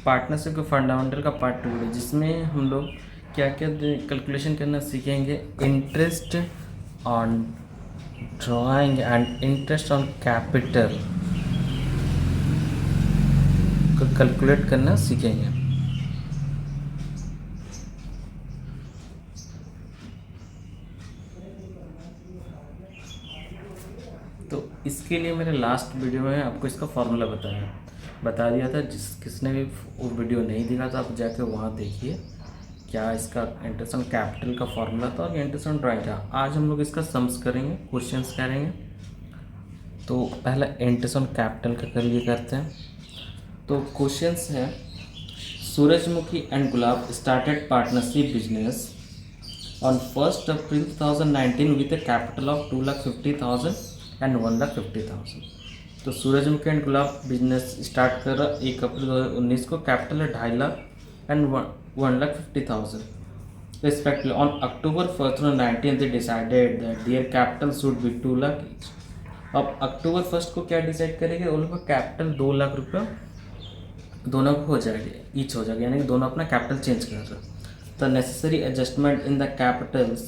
Partnership के fundamental का part 2 है, जिसमें हम लोग क्या क्या कैलकुलेशन करना सीखेंगे। Interest on drawing and interest on capital को कैलकुलेट करना सीखेंगे। तो इसके लिए मेरे लास्ट वीडियो में आपको इसका फॉर्मूला बता दिया था। किसने भी वो वीडियो नहीं देखा तो आप जाके वहाँ देखिए, क्या इसका इंटरेस्ट ऑन कैपिटल का फॉर्मूला था और इंटरेस्ट ऑन ड्राइंग था। आज हम लोग इसका सम्स करेंगे, क्वेश्चंस करेंगे। तो पहला इंटरेस्ट ऑन कैपिटल का कर लिए करते हैं। तो क्वेश्चंस है, सूरजमुखी and gulab started partnership business on 1st April 2019 with a capital of 2,50,000 and 1,50,000। तो सूरजमुखी एंड गुलाब बिजनेस स्टार्ट कर रहा 1 अप्रैल 2019 को, कैपिटल है 2,50,000 and 1,50,000 respectively. On October 1st 2019 they decided that their capital should be 2 lakh each। अब अक्टूबर 1st को क्या decide करेंगे, उन लोग का कैपिटल 2 लाख रुपये दोनों को हो जाएगा, ईच हो जाएगा, यानी कि दोनों अपना कैपिटल चेंज कर रहे हैं। The necessary adjustment in the capitals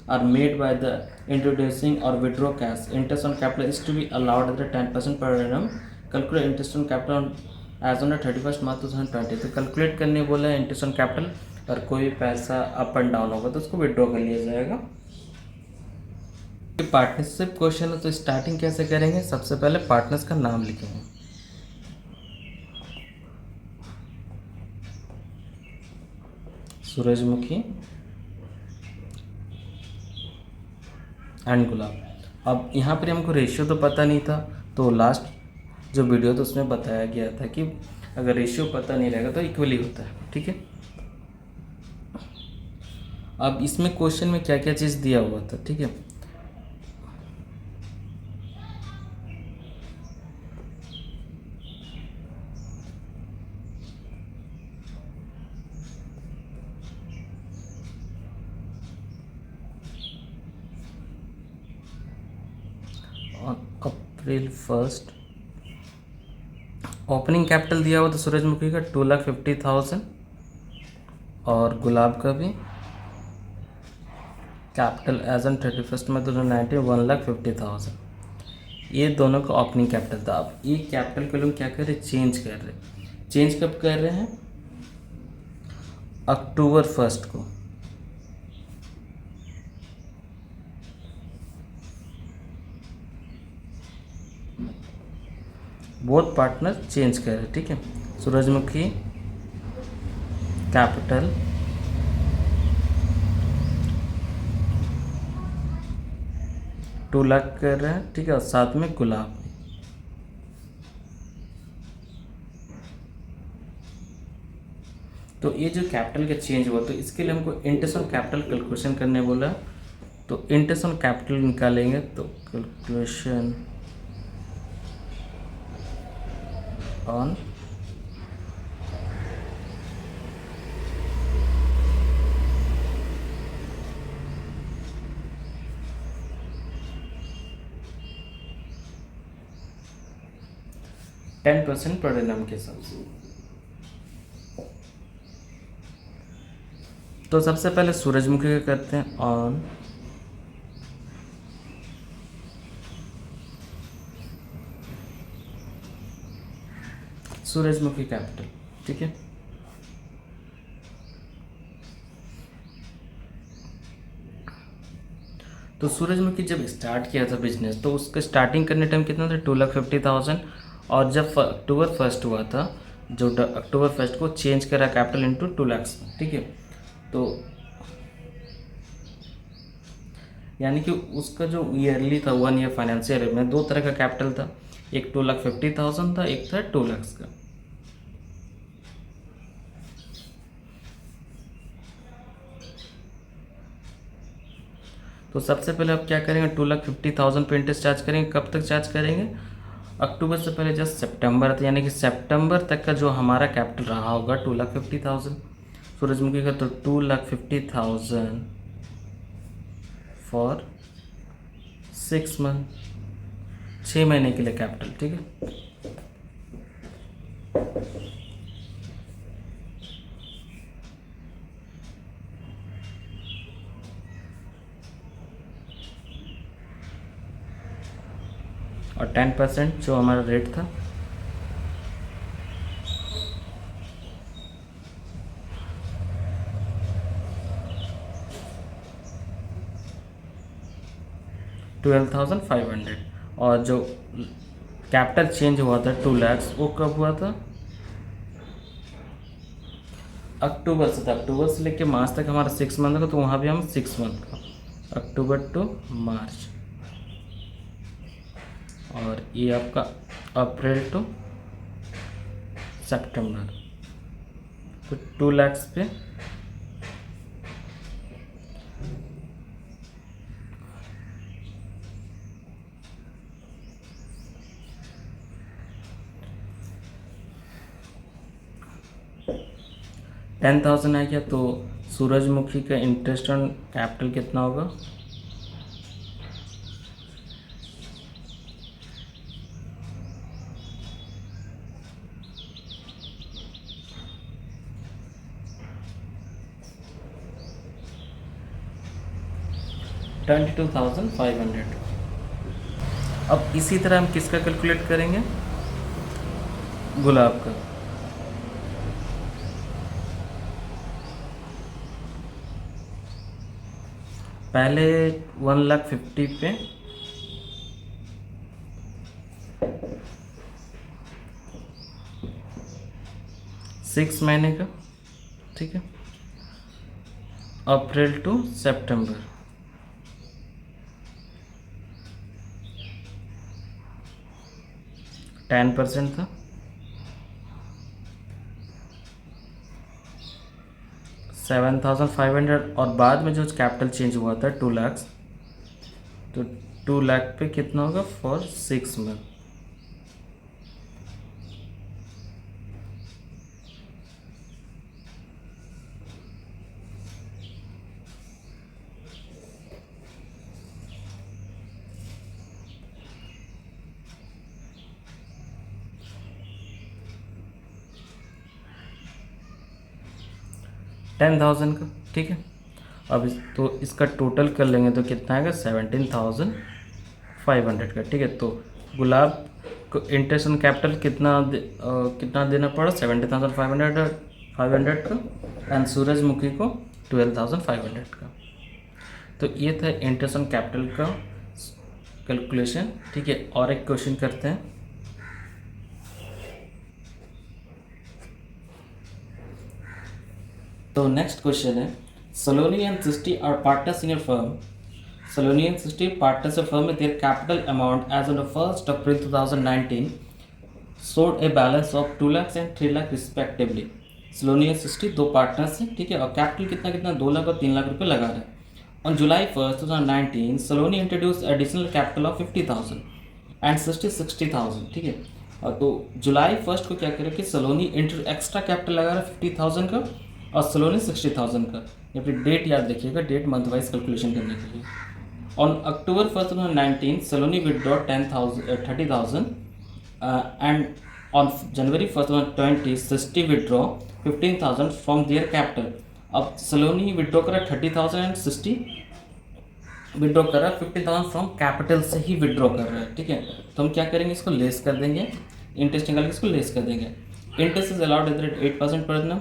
are made by the introducing or withdraw cash। Interest on capital is to be allowed at 10% per annum। Calculate interest on capital as on the 31st March 2020। तो calculate करने बोला है interest on capital, और कोई पैसा up and down होगा तो उसको विड्रॉ कर लिया जाएगा। पार्टनरशिप क्वेश्चन है, तो स्टार्टिंग कैसे करेंगे, सबसे पहले पार्टनर्स का नाम लिखेंगे। सूरजमुखी एंड गुलाब। अब यहाँ पर हमको रेशियो तो पता नहीं था, तो लास्ट जो वीडियो था उसमें बताया गया था कि अगर रेशियो पता नहीं रहेगा तो इक्वली होता है, ठीक है। अब इसमें क्वेश्चन में क्या क्या चीज़ दिया हुआ था, ठीक है। अप्रैल 1st ओपनिंग कैपिटल दिया हुआ था सूरजमुखी का 2,50,000 और गुलाब का भी कैपिटल एज ऑन 31st में 2019 1,50,000। ये दोनों का ओपनिंग कैपिटल था। अब ये कैपिटल को लोग क्या कर रहे हैं, चेंज कर रहे हैं। चेंज कब कर रहे हैं, अक्टूबर 1st को। बोथ पार्टनर चेंज कर रहे हैं, ठीक है। सूरजमुखी कैपिटल $2 लाख कर रहे हैं, ठीक है, और साथ में गुलाब। तो ये जो कैपिटल का चेंज हुआ, तो इसके लिए हमको इंटरेस्ट ऑन कैपिटल कैलकुलेशन करने बोला। तो इंटरेस्ट ऑन कैपिटल निकालेंगे, तो कैलकुलेशन ऑन %10% पर एनम के हिसाब से। तो सबसे पहले सूरजमुखी का करते हैं, ऑन सूरजमुखी कैपिटल, ठीक है। तो सूरजमुखी जब स्टार्ट किया था बिजनेस, तो उसका स्टार्टिंग करने टाइम कितना था, 2,50,000। और जब अक्टूबर 1st हुआ था, जो अक्टूबर 1st को चेंज करा कैपिटल इंटू 2 लाख, ठीक है। तो यानी कि उसका जो ईयरली था 1 ईयर फाइनेंशियल ईयर में 2 तरह का कैपिटल था, एक 2,50,000 था, एक था 2 लाख का। तो सबसे पहले आप क्या करेंगे, 2,50,000 पे इंटरेस्ट चार्ज करेंगे। कब तक चार्ज करेंगे, अक्टूबर से पहले जस्ट सितंबर तक, यानी कि सितंबर तक का जो हमारा कैपिटल रहा होगा 2,50,000 सूरजमुखी का। तो 2,50,000 फॉर 6 मंथ, 6 महीने के लिए कैपिटल, ठीक है। और 10% जो हमारा रेट था 12,500। और जो कैपिटल चेंज हुआ था 2 lakhs वो कब हुआ था? अक्टूबर से था। अक्टूबर से लेके मार्च तक हमारा 6 मंथ का, तो वहाँ भी हम 6 मंथ का, अक्टूबर टू मार्च। और ये आपका अप्रैल टू सितंबर, तो 2 lakhs पे 10,000 आ गया। तो सूरजमुखी का इंटरेस्ट ऑन कैपिटल कितना होगा? $22,500। अब इसी तरह हम किसका कैलकुलेट करेंगे? गुलाब का। पहले 1,50,000 पे 6 महीने का, ठीक है, अप्रैल टू सितंबर। टेन % था, 7,500। और बाद में जो कैपिटल चेंज हुआ था 2 lakhs, तो 2 लाख पे कितना होगा फॉर 6 मंथ? $10,000 का, ठीक है। अब तो इसका टोटल कर लेंगे तो कितना आएगा? 17,500 का, ठीक है। तो गुलाब को इंटरेस्ट ऑन कैपिटल कितना देना पड़ा? 17,500 का, एंड सूरजमुखी को 12,500 का। तो ये था इंटरेस्ट ऑन कैपिटल का कैलकुलेशन, ठीक है। और एक क्वेश्चन करते हैं। तो नेक्स्ट क्वेश्चन है, Saloni and Sisti are partners in a firm. Saloni and Sisti partners a firm with their capital amount as on the 1st April 2019 showed a balance of 2 lakhs and 3 lakh respectively. Saloni and Sisti दो partners हैं, ठीक है, और capital कितना कितना 2 लाख और 3 लाख रुपए लगा रहे हैं। On July 1st 2019 Saloni introduced additional capital of 50,000 and Sisti 60,000, ठीक है। और तो जुलाई 1st को क्या करें कि सलोनी एक्स्ट्रा कैपिटल लगा रहा है 50,000 का और सलोनी 60,000 का। या फिर डेट याद रखिएगा, डेट मंथ वाइज कैलकुलेशन करने के लिए। On October 1st 2019 Saloni withdraw 30,000 and on January 1st 2020 सिस्टी विदड्रॉ 15,000 फ्रॉम देयर कैपिटल। अब सलोनी विदड्रॉ करा 30,000 एंड सिस्टी विदड्रॉ कर रहा है 50,000 फ्रॉम कैपिटल से ही विदड्रॉ कर रहा है, ठीक है। तो हम क्या करेंगे, इसको लेस कर देंगे, इंटरेस्ट निकाल के इसको लेस कर देंगे। इंटरेस्ट इज अलाउड एट 8% पर annum.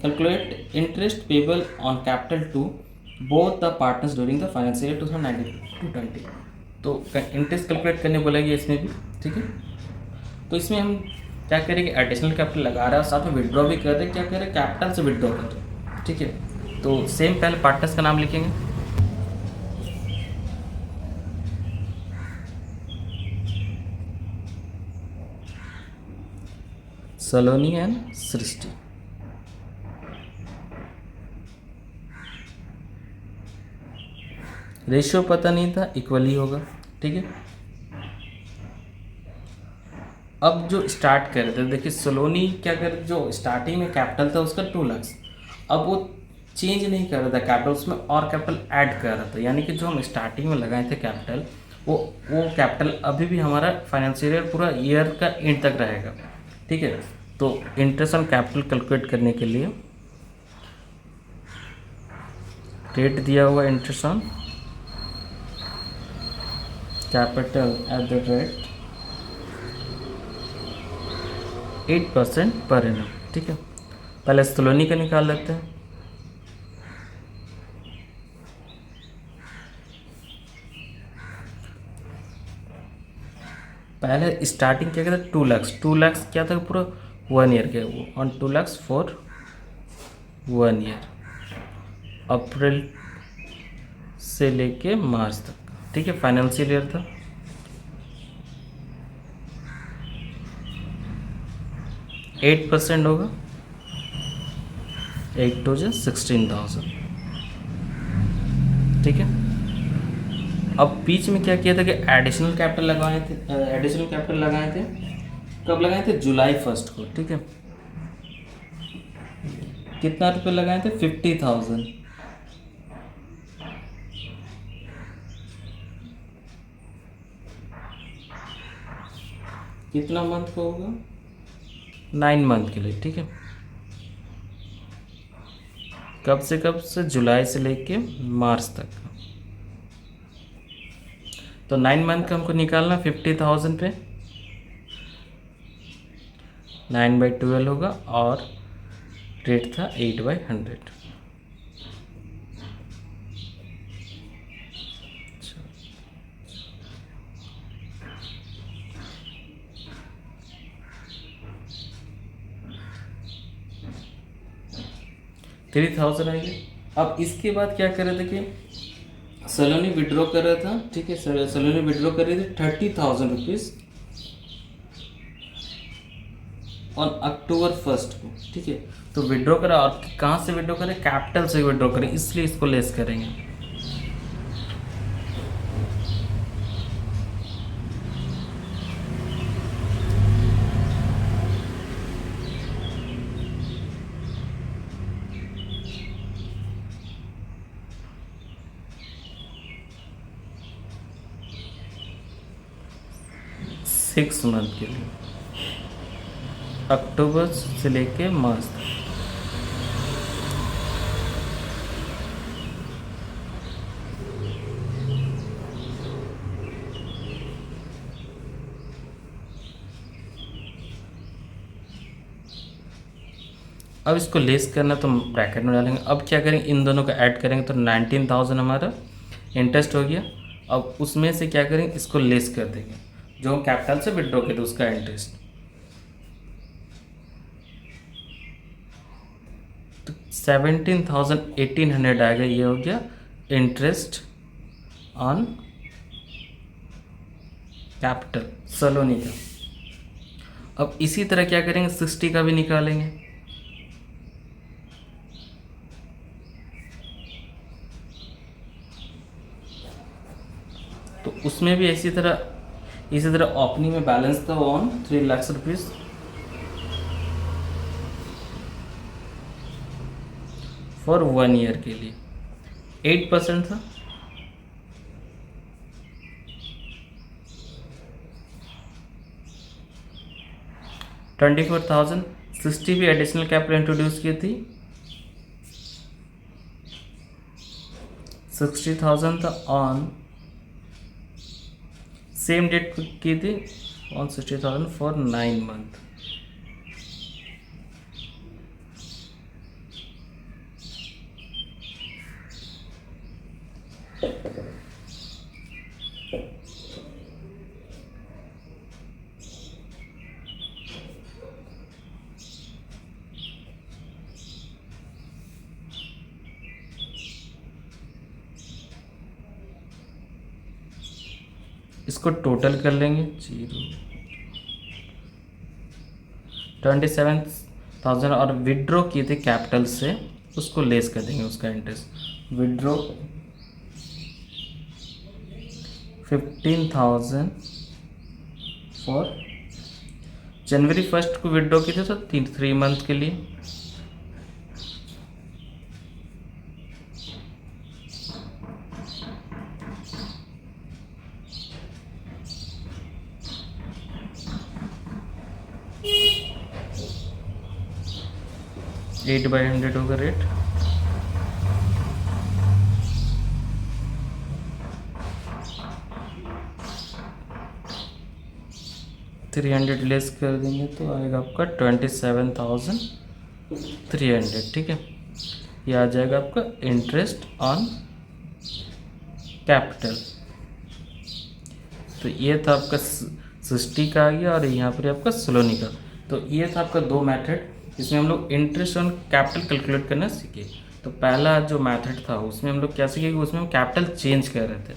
Calculate interest payable on capital to both the partners during the financial year 2019-20. तो इंटरेस्ट कैलकुलेट करने बोलेगी इसमें भी, ठीक है। तो इसमें हम क्या करेंगे, एडिशनल कैपिटल लगा रहा है, साथ में विड्रॉ भी कर रहे हैं, क्या कर रहे हैं, कैपिटल से विड्रॉ कर रहे हैं, ठीक है। तो सेम पहले पार्टनर्स का नाम लिखेंगे, सलोनी एंड सृष्टि। रेशियो पता नहीं था, इक्वली होगा, ठीक है। अब जो स्टार्ट कर रहे थे, देखिए सलोनी क्या कर, जो स्टार्टिंग में कैपिटल था उसका 2 लाख, अब वो चेंज नहीं कर रहा था कैपिटल, उसमें और कैपिटल ऐड कर रहा था। यानी कि जो हम स्टार्टिंग में लगाए थे कैपिटल, वो कैपिटल अभी भी हमारा फाइनेंशियल ईयर पूरा ईयर का एंड तक रहेगा, ठीक है। तो इंटरेस्ट ऑन कैपिटल कैलकुलेट करने के लिए रेट दिया हुआ interest on capital at the rate 8% per annum. ठीक है, पहले सलोनी का निकाल लेते हैं। पहले स्टार्टिंग क्या कहते 2 लाख, 2 लाख क्या था पूरा 1 ईयर के, ऑन 2 लाख फॉर 1 ईयर, अप्रैल से लेके मार्च तक। ठीक है, फाइनेंशियल ईयर था। एट % होगा, 8 टू 16,000। ठीक है, अब बीच में क्या किया था कि एडिशनल कैपिटल लगाए थे, कब लगाए थे? जुलाई 1 को। ठीक है, कितना रुपये लगाए थे? 50,000। कितना मंथ का होगा? 9 मंथ के लिए। ठीक है, कब से? जुलाई से लेके मार्च तक। तो 9 मंथ का हमको निकालना 50,000 पे 9/12 होगा, और रेट था 8/100। 3,000 आएगी। अब इसके बाद क्या कर रहे थे कि सलोनी विड्रॉ कर रहा था। ठीक है, सलोनी विड्रॉ कर रही थी 30,000 रुपीज़ ऑन अक्टूबर 1 को। ठीक है, तो विड्रॉ करा, और कहाँ से विड्रॉ करें? कैपिटल से विड्रॉ करें, इसलिए इसको लेस करेंगे। सिक्स मंथ के लिए, अक्टूबर से लेके मार्च तक। अब इसको लेस करना तो ब्रैकेट में डालेंगे। अब क्या करेंगे, इन दोनों को ऐड करेंगे तो 19,000 हमारा इंटरेस्ट हो गया। अब उसमें से क्या करेंगे, इसको लेस कर देंगे, जो हम कैपिटल से विड्रॉ किए थे उसका इंटरेस्ट। तो 17,1800 आएगा, ये हो गया इंटरेस्ट ऑन कैपिटल सलोनी का। अब इसी तरह क्या करेंगे, 60 का भी निकालेंगे। तो उसमें भी इसी तरह ओपनिंग में बैलेंस था on 3 lakh rupees, for 1 year के लिए 8% था। $24,000 60 भी एडिशनल कैपिटल इंट्रोड्यूस की थी, 60,000 था ऑन सेम डेट की थी, ऑन 60,000 फॉर 9 मंथ। इसको टोटल कर लेंगे, 27,000, और विड्रॉ किए थे कैपिटल से, उसको लेस कर देंगे उसका इंटरेस्ट। विड्रॉ 15,000 फॉर जनवरी 1 को विड्रॉ किए थे, तो 3 मंथ के लिए। $8/100 होगा रेट। 300 लेस कर देंगे तो आएगा आपका 27,300, ठीक है। ये आ जाएगा आपका इंटरेस्ट ऑन कैपिटल। तो ये था आपका 60 का आ गया और यहाँ पर आपका सलोनी का। तो ये था आपका दो मेथड जिसमें हम लोग इंटरेस्ट ऑन कैपिटल कैलकुलेट करना सीखे। तो पहला जो मेथड था उसमें हम लोग क्या सीखे, उसमें हम कैपिटल चेंज कर रहे थे,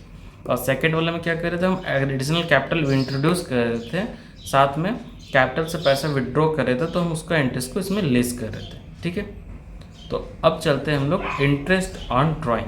और सेकंड वाले में क्या कर रहे थे, हम एडिशनल कैपिटल इंट्रोड्यूस कर रहे थे, साथ में कैपिटल से पैसा विड्रॉ कर रहे थे, तो हम उसका इंटरेस्ट को इसमें लेस कर रहे थे, ठीक है। तो अब चलते हैं हम लोग इंटरेस्ट ऑन ड्राइंग।